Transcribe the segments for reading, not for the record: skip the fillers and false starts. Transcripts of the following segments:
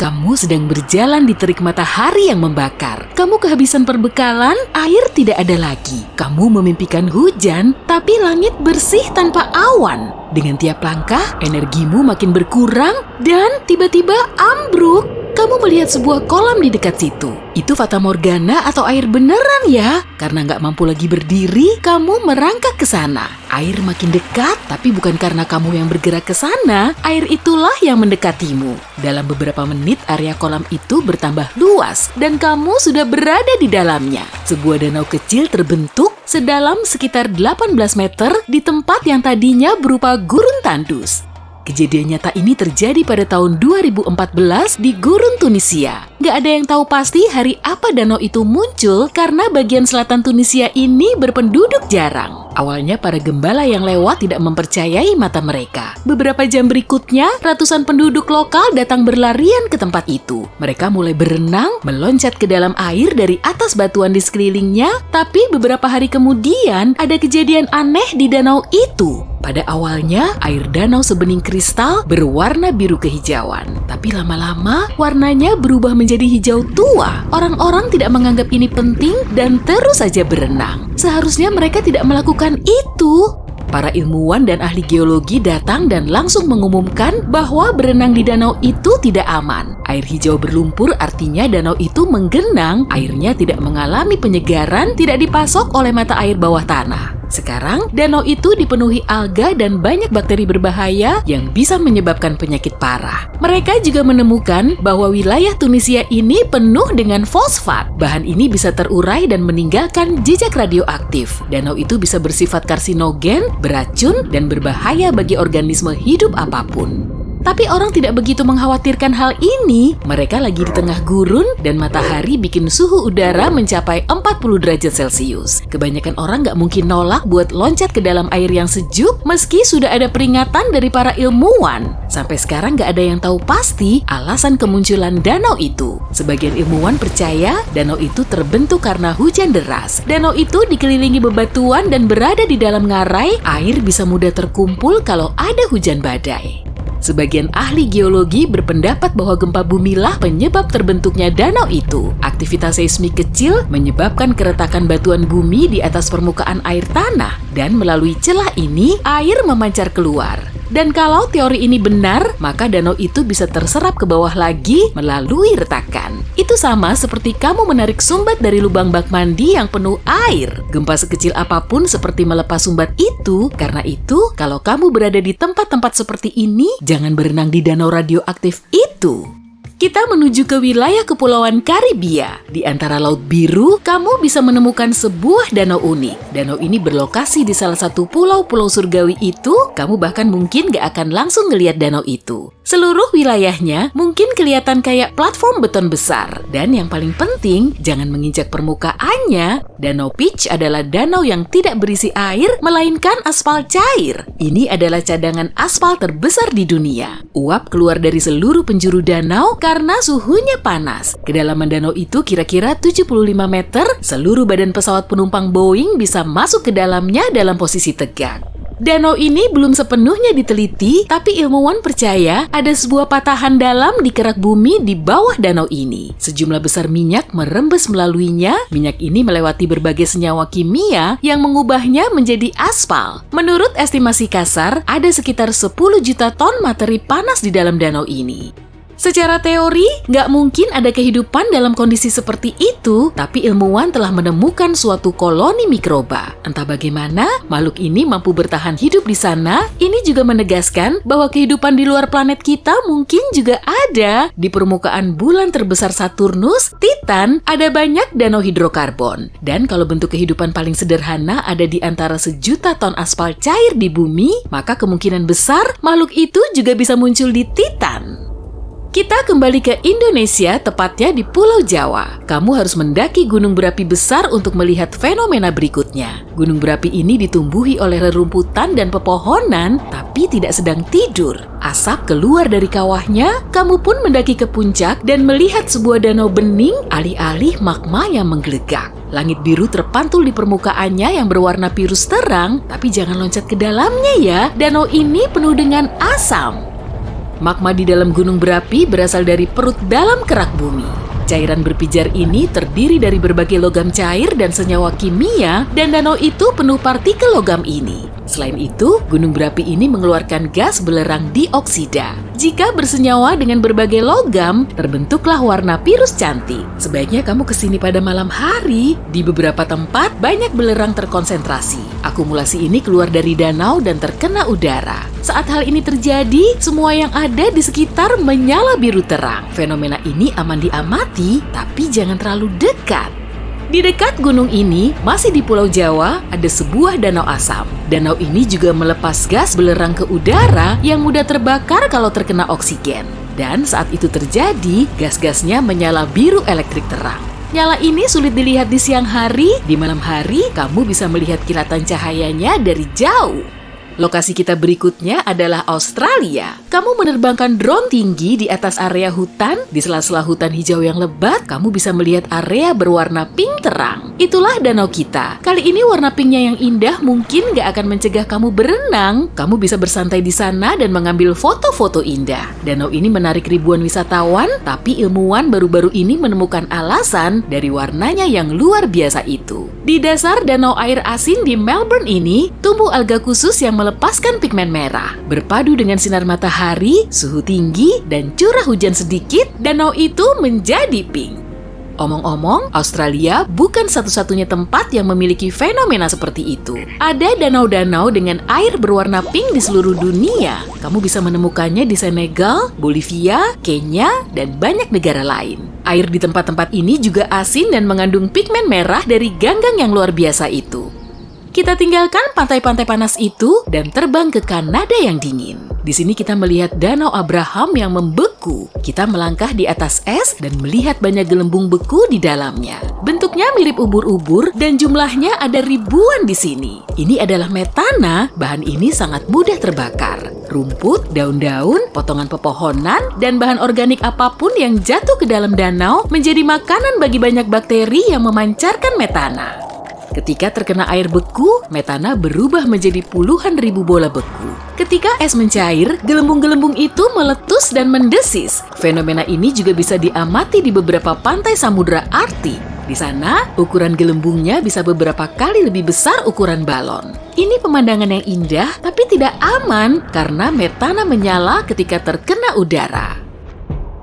Kamu sedang berjalan di terik matahari yang membakar. Kamu kehabisan perbekalan, air tidak ada lagi. Kamu memimpikan hujan, tapi langit bersih tanpa awan. Dengan tiap langkah, energimu makin berkurang dan tiba-tiba ambruk. Kamu melihat sebuah kolam di dekat situ. Itu fata morgana atau air beneran ya? Karena nggak mampu lagi berdiri, kamu merangkak ke sana. Air makin dekat, tapi bukan karena kamu yang bergerak ke sana. Air itulah yang mendekatimu. Dalam beberapa menit, area kolam itu bertambah luas dan kamu sudah berada di dalamnya. Sebuah danau kecil terbentuk sedalam sekitar 18 meter di tempat yang tadinya berupa gurun tandus. Kejadian nyata ini terjadi pada tahun 2014 di gurun Tunisia. Gak ada yang tahu pasti hari apa danau itu muncul karena bagian selatan Tunisia ini berpenduduk jarang. Awalnya para gembala yang lewat tidak mempercayai mata mereka. Beberapa jam berikutnya, ratusan penduduk lokal datang berlarian ke tempat itu. Mereka mulai berenang, meloncat ke dalam air dari atas batuan di sekelilingnya, tapi beberapa hari kemudian ada kejadian aneh di danau itu. Pada awalnya, air danau sebening kristal berwarna biru kehijauan. Tapi lama-lama, warnanya berubah menjadi hijau tua. Orang-orang tidak menganggap ini penting dan terus saja berenang. Seharusnya mereka tidak melakukan itu. Para ilmuwan dan ahli geologi datang dan langsung mengumumkan bahwa berenang di danau itu tidak aman. Air hijau berlumpur artinya danau itu menggenang, airnya tidak mengalami penyegaran, tidak dipasok oleh mata air bawah tanah. Sekarang, danau itu dipenuhi alga dan banyak bakteri berbahaya yang bisa menyebabkan penyakit parah. Mereka juga menemukan bahwa wilayah Tunisia ini penuh dengan fosfat. Bahan ini bisa terurai dan meninggalkan jejak radioaktif. Danau itu bisa bersifat karsinogen, beracun, dan berbahaya bagi organisme hidup apapun. Tapi orang tidak begitu mengkhawatirkan hal ini. Mereka lagi di tengah gurun dan matahari bikin suhu udara mencapai 40 derajat Celcius. Kebanyakan orang nggak mungkin nolak buat loncat ke dalam air yang sejuk meski sudah ada peringatan dari para ilmuwan. Sampai sekarang nggak ada yang tahu pasti alasan kemunculan danau itu. Sebagian ilmuwan percaya danau itu terbentuk karena hujan deras. Danau itu dikelilingi bebatuan dan berada di dalam ngarai, air bisa mudah terkumpul kalau ada hujan badai. Sebagian ahli geologi berpendapat bahwa gempa bumilah penyebab terbentuknya danau itu. Aktivitas seismik kecil menyebabkan keretakan batuan bumi di atas permukaan air tanah, dan melalui celah ini air memancar keluar. Dan kalau teori ini benar, maka danau itu bisa terserap ke bawah lagi melalui retakan. Itu sama seperti kamu menarik sumbat dari lubang bak mandi yang penuh air. Gempa sekecil apapun seperti melepas sumbat itu. Karena itu, kalau kamu berada di tempat-tempat seperti ini, jangan berenang di danau radioaktif itu. Kita menuju ke wilayah Kepulauan Karibia. Di antara Laut Biru, kamu bisa menemukan sebuah danau unik. Danau ini berlokasi di salah satu pulau-pulau surgawi itu, kamu bahkan mungkin gak akan langsung ngelihat danau itu. Seluruh wilayahnya mungkin kelihatan kayak platform beton besar. Dan yang paling penting, jangan menginjak permukaannya. Danau Peach adalah danau yang tidak berisi air, melainkan aspal cair. Ini adalah cadangan aspal terbesar di dunia. Uap keluar dari seluruh penjuru danau karena suhunya panas. Kedalaman danau itu kira-kira 75 meter, seluruh badan pesawat penumpang Boeing bisa masuk ke dalamnya dalam posisi tegak. Danau ini belum sepenuhnya diteliti, tapi ilmuwan percaya ada sebuah patahan dalam di kerak bumi di bawah danau ini. Sejumlah besar minyak merembes melaluinya. Minyak ini melewati berbagai senyawa kimia yang mengubahnya menjadi aspal. Menurut estimasi kasar, ada sekitar 10 juta ton materi panas di dalam danau ini. Secara teori, nggak mungkin ada kehidupan dalam kondisi seperti itu, tapi ilmuwan telah menemukan suatu koloni mikroba. Entah bagaimana, makhluk ini mampu bertahan hidup di sana. Ini juga menegaskan bahwa kehidupan di luar planet kita mungkin juga ada. Di permukaan bulan terbesar Saturnus, Titan, ada banyak danau hidrokarbon. Dan kalau bentuk kehidupan paling sederhana ada di antara 1 juta ton aspal cair di bumi, maka kemungkinan besar makhluk itu juga bisa muncul di Titan. Kita kembali ke Indonesia, tepatnya di Pulau Jawa. Kamu harus mendaki gunung berapi besar untuk melihat fenomena berikutnya. Gunung berapi ini ditumbuhi oleh rerumputan dan pepohonan, tapi tidak sedang tidur. Asap keluar dari kawahnya, kamu pun mendaki ke puncak dan melihat sebuah danau bening alih-alih magma yang menggelegak. Langit biru terpantul di permukaannya yang berwarna biru terang, tapi jangan loncat ke dalamnya ya. Danau ini penuh dengan asam. Magma di dalam gunung berapi berasal dari perut dalam kerak bumi. Cairan berpijar ini terdiri dari berbagai logam cair dan senyawa kimia, dan danau itu penuh partikel logam ini. Selain itu, gunung berapi ini mengeluarkan gas belerang dioksida. Jika bersenyawa dengan berbagai logam, terbentuklah warna biru cantik. Sebaiknya kamu kesini pada malam hari. Di beberapa tempat, banyak belerang terkonsentrasi. Akumulasi ini keluar dari danau dan terkena udara. Saat hal ini terjadi, semua yang ada di sekitar menyala biru terang. Fenomena ini aman diamati, tapi jangan terlalu dekat. Di dekat gunung ini, masih di Pulau Jawa, ada sebuah danau asam. Danau ini juga melepas gas belerang ke udara yang mudah terbakar kalau terkena oksigen. Dan saat itu terjadi, gas-gasnya menyala biru elektrik terang. Nyala ini sulit dilihat di siang hari, di malam hari kamu bisa melihat kilatan cahayanya dari jauh. Lokasi kita berikutnya adalah Australia. Kamu menerbangkan drone tinggi di atas area hutan, di sela-sela hutan hijau yang lebat, kamu bisa melihat area berwarna pink terang. Itulah danau kita. Kali ini warna pinknya yang indah mungkin gak akan mencegah kamu berenang. Kamu bisa bersantai di sana dan mengambil foto-foto indah. Danau ini menarik ribuan wisatawan, tapi ilmuwan baru-baru ini menemukan alasan dari warnanya yang luar biasa itu. Di dasar danau air asin di Melbourne ini, tumbuh alga khusus yang melepaskan pigmen merah. Berpadu dengan sinar matahari, suhu tinggi, dan curah hujan sedikit, danau itu menjadi pink. Omong-omong, Australia bukan satu-satunya tempat yang memiliki fenomena seperti itu. Ada danau-danau dengan air berwarna pink di seluruh dunia. Kamu bisa menemukannya di Senegal, Bolivia, Kenya, dan banyak negara lain. Air di tempat-tempat ini juga asin dan mengandung pigmen merah dari ganggang yang luar biasa itu. Kita tinggalkan pantai-pantai panas itu dan terbang ke Kanada yang dingin. Di sini kita melihat Danau Abraham yang membeku. Kita melangkah di atas es dan melihat banyak gelembung beku di dalamnya. Bentuknya mirip ubur-ubur dan jumlahnya ada ribuan di sini. Ini adalah metana, bahan ini sangat mudah terbakar. Rumput, daun-daun, potongan pepohonan, dan bahan organik apapun yang jatuh ke dalam danau menjadi makanan bagi banyak bakteri yang memancarkan metana. Ketika terkena air beku, metana berubah menjadi puluhan ribu bola beku. Ketika es mencair, gelembung-gelembung itu meletus dan mendesis. Fenomena ini juga bisa diamati di beberapa pantai Samudra Arktik. Di sana, ukuran gelembungnya bisa beberapa kali lebih besar ukuran balon. Ini pemandangan yang indah, tapi tidak aman karena metana menyala ketika terkena udara.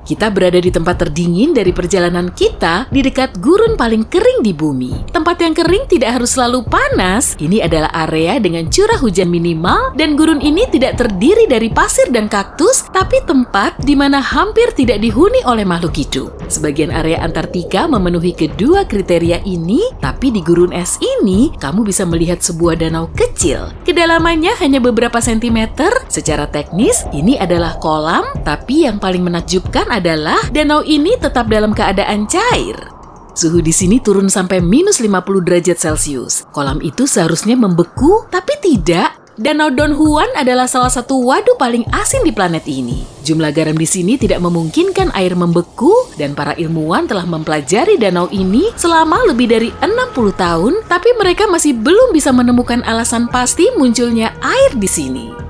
Kita berada di tempat terdingin dari perjalanan kita di dekat gurun paling kering di bumi. Tempat yang kering tidak harus selalu panas. Ini adalah area dengan curah hujan minimal dan gurun ini tidak terdiri dari pasir dan kaktus, tapi tempat di mana hampir tidak dihuni oleh makhluk hidup. Sebagian area Antartika memenuhi kedua kriteria ini, tapi di gurun es ini kamu bisa melihat sebuah danau kecil. Kedalamannya hanya beberapa sentimeter. Secara teknis, ini adalah kolam, tapi yang paling menakjubkan adalah danau ini tetap dalam keadaan cair. Suhu di sini turun sampai minus 50 derajat Celcius. Kolam itu seharusnya membeku, tapi tidak. Danau Don Juan adalah salah satu waduk paling asin di planet ini. Jumlah garam di sini tidak memungkinkan air membeku, dan para ilmuwan telah mempelajari danau ini selama lebih dari 60 tahun, tapi mereka masih belum bisa menemukan alasan pasti munculnya air di sini.